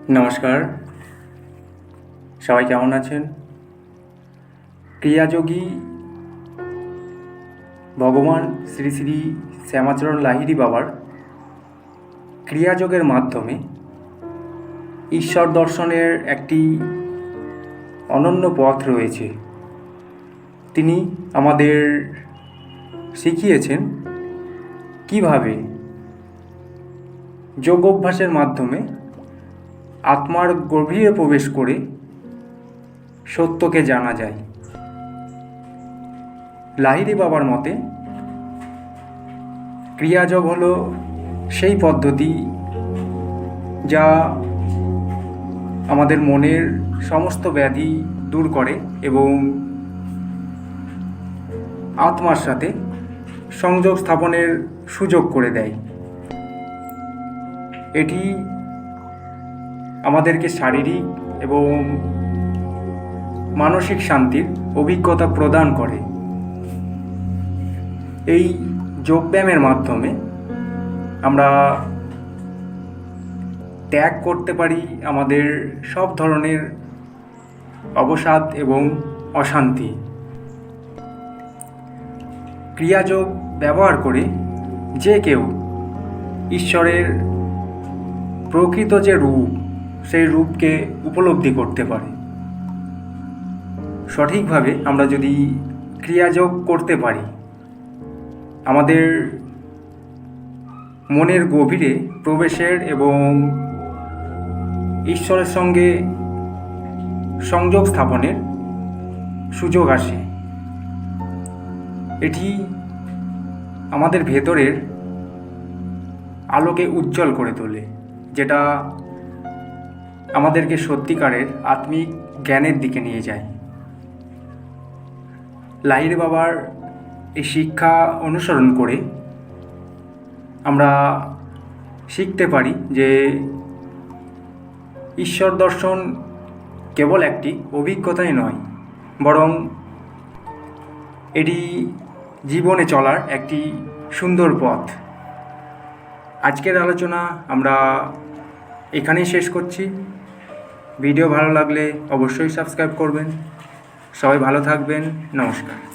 নমস্কার, সবাই কেমন আছেন? ক্রিয়াযোগী ভগবান শ্রী শ্রী শ্যামাচরণ লাহিড়ী বাবার ক্রিয়াযোগের মাধ্যমে ঈশ্বর দর্শনের একটি অনন্য পথ রয়েছে। তিনি আমাদের শিখিয়েছেন কিভাবে যোগ অভ্যাসের মাধ্যমে আত্মার গভীরে প্রবেশ করে সত্যকে জানা যায়। লাহিড়ী বাবার মতে ক্রিয়াযোগ হলো সেই পদ্ধতি যা আমাদের মনের সমস্ত ব্যাধি দূর করে এবং আত্মার সাথে সংযোগ স্থাপনের সুযোগ করে দেয়। এটি আমাদেরকে শারীরিক এবং মানসিক শান্তির অভিজ্ঞতা প্রদান করে। এই যোগব্যায়ামের মাধ্যমে আমরা ত্যাগ করতে পারি আমাদের সব ধরনের অবসাদ এবং অশান্তি। ক্রিয়াযোগ ব্যবহার করে যে কেউ ঈশ্বরের প্রকৃত যে রূপ, সেই রূপকে উপলব্ধি করতে পারে। সঠিকভাবে আমরা যদি ক্রিয়াযোগ করতে পারি, আমাদের মনের গভীরে প্রবেশের এবং ঈশ্বরের সঙ্গে সংযোগ স্থাপনের সুযোগ আসে। এটি আমাদের ভেতরের আলোকে উজ্জ্বল করে তোলে, যেটা আমাদেরকে সত্যিকারের আত্মিক জ্ঞানের দিকে নিয়ে যায়। লাহিড়ী বাবার এই শিক্ষা অনুসরণ করে আমরা শিখতে পারি যে ঈশ্বর দর্শন কেবল একটি অভিজ্ঞতাই নয়, বরং এটি জীবনে চলার একটি সুন্দর পথ। আজকের আলোচনা আমরা এখানেই শেষ করছি। ভিডিও ভালো লাগলে অবশ্যই সাবস্ক্রাইব করবেন। সবাই ভালো থাকবেন। নমস্কার।